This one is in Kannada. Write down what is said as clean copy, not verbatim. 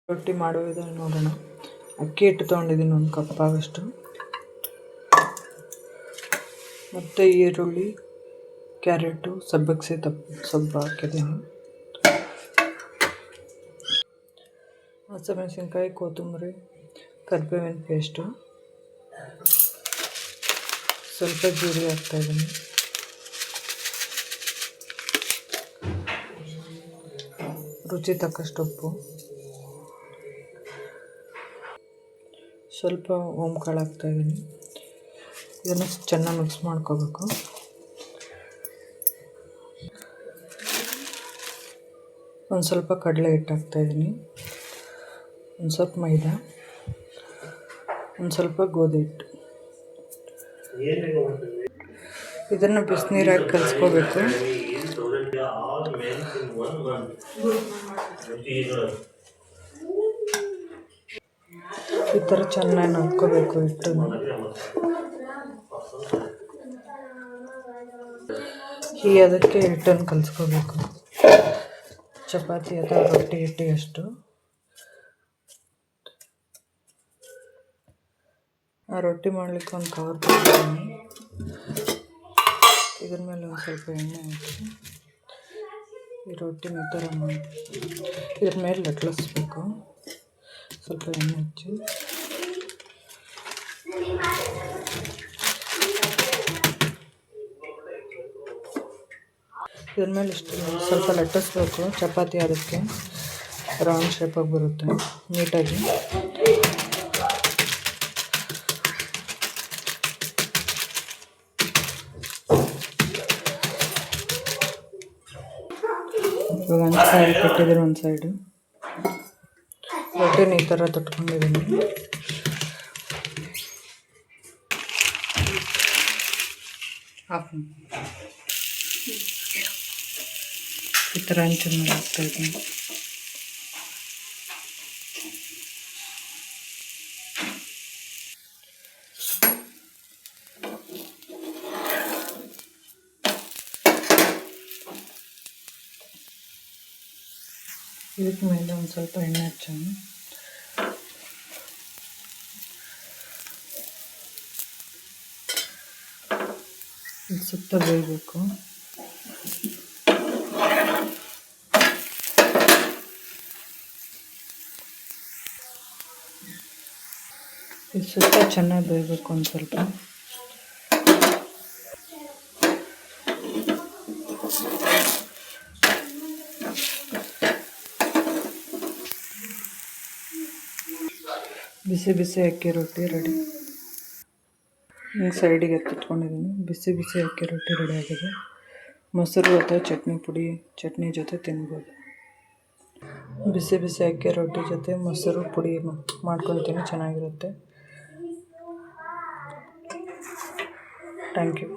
ರೊಟ್ಟಿ ಮಾಡೋ ವಿಧಾನ ನೋಡೋಣ. ಅಕ್ಕಿ ಹಿಟ್ಟು ತೊಗೊಂಡಿದ್ದೀನಿ 1 ಕಪ್ ಆಗೋಷ್ಟು. ಮತ್ತು ಈರುಳ್ಳಿ, ಕ್ಯಾರೆಟು, ಸಬ್ಬಕ್ಸಿ ಸ್ವಲ್ಪ ಹಾಕಿದ್ದೀನಿ. ಹಸಿಮೆಣಸಿನ್ಕಾಯಿ, ಕೊತ್ತಂಬರಿ, ಕರಿಬೇವಿನ ಪೇಸ್ಟು, ಸ್ವಲ್ಪ ಜೀರಿಗೆ ಹಾಕ್ತಾಯಿದ್ದೀನಿ. ರುಚಿ ತಕ್ಕಷ್ಟು ಉಪ್ಪು, ಸ್ವಲ್ಪ ಓಂಕಾಳು ಹಾಕ್ತಾಯಿದ್ದೀನಿ. ಇದನ್ನು ಚೆನ್ನಾಗಿ ಮಿಕ್ಸ್ ಮಾಡ್ಕೋಬೇಕು. ಒಂದು ಸ್ವಲ್ಪ ಕಡಲೆ ಹಿಟ್ಟು ಹಾಕ್ತಾಯಿದ್ದೀನಿ, ಒಂದು ಸ್ವಲ್ಪ ಮೈದಾ, ಒಂದು ಸ್ವಲ್ಪ ಗೋಧಿ ಹಿಟ್ಟು. ಇದನ್ನು ಬಿಸಿನೀರಾಗಿ ಕಲಿಸ್ಕೋಬೇಕು. ಈ ಥರ ಚೆನ್ನಾಗಿ ನಾದ್ಕೋಬೇಕು ಹಿಟ್ಟನ್ನು. ಅದಕ್ಕೆ ಹಿಟ್ಟನ್ನು ಕಲಿಸ್ಕೋಬೇಕು. ಚಪಾತಿ ಅಥವಾ ರೊಟ್ಟಿ ಹಿಟ್ಟಿಗಷ್ಟು. ಆ ರೊಟ್ಟಿ ಮಾಡಲಿಕ್ಕೆ ಒಂದು ಕವರ್ ತಗೊಂಡಿದ್ದೀನಿ. ಇದ್ರ ಮೇಲೆ ಒಂದು ಸ್ವಲ್ಪ ಎಣ್ಣೆ ಹಾಕಿ ಈ ರೊಟ್ಟಿನ ಈ ಥರ ಮಾಡಿ ಇದ್ರ ಮೇಲೆ ಲಟ್ಲಿಸ್ಬೇಕು. ಸ್ವಲ್ಪ ಎಣ್ಣೆ ಹಚ್ಚಿ ಇದ್ರ ಮೇಲೆ ಇಷ್ಟು ಸ್ವಲ್ಪ ಲಟ್ಟಿಸ್ಬೇಕು. ಚಪಾತಿ ಅದಕ್ಕೆ ರೌಂಡ್ ಶೇಪಾಗಿ ಬರುತ್ತೆ ನೀಟಾಗಿ. ಇವಾಗ ಒಂದು ಸೈಡ್ ಕಟ್ಟಿದ್ದೀನಿ, ಒಂದು ಸೈಡು ರೊಟ್ಟಿನ ಈ ಥರ ತಟ್ಕೊಂಡಿದ್ದೀನಿ. ಈ ಥರ ಹಂಚಿನ ಮೇಲೆ ಹಾಕ್ತಾಯಿದ್ದೀನಿ. ಇದಕ್ಕೆ ಮೇಲೆ ಒಂದು ಸ್ವಲ್ಪ ಎಣ್ಣೆ ಹಚ್ಚೋಣ. ಇದು ಸುತ್ತ ಬೇಯಬೇಕು. ಇದು ಸುತ್ತ ಚೆನ್ನಾಗಿ ಬೇಯಬೇಕು. ಒಂದು ಸ್ವಲ್ಪ ಬಿಸಿ ಬಿಸಿ ಅಕ್ಕಿ ರೊಟ್ಟಿ ರೆಡಿ. ಹಿಂಗೆ ಸೈಡಿಗೆ ಎತ್ತಿಟ್ಕೊಂಡಿದ್ದೀನಿ. ಬಿಸಿ ಬಿಸಿ ಅಕ್ಕಿ ರೊಟ್ಟಿ ರೆಡಿ ಆಗಿದೆ. ಮೊಸರು ಅಥವಾ ಚಟ್ನಿ ಜೊತೆ ತಿನ್ಬೋದು. ಬಿಸಿ ಬಿಸಿ ಅಕ್ಕಿ ರೊಟ್ಟಿ ಜೊತೆ ಮೊಸರು ಪುಡಿ ಮಾಡ್ಕೊತೀನಿ, ಚೆನ್ನಾಗಿರುತ್ತೆ. Thank you.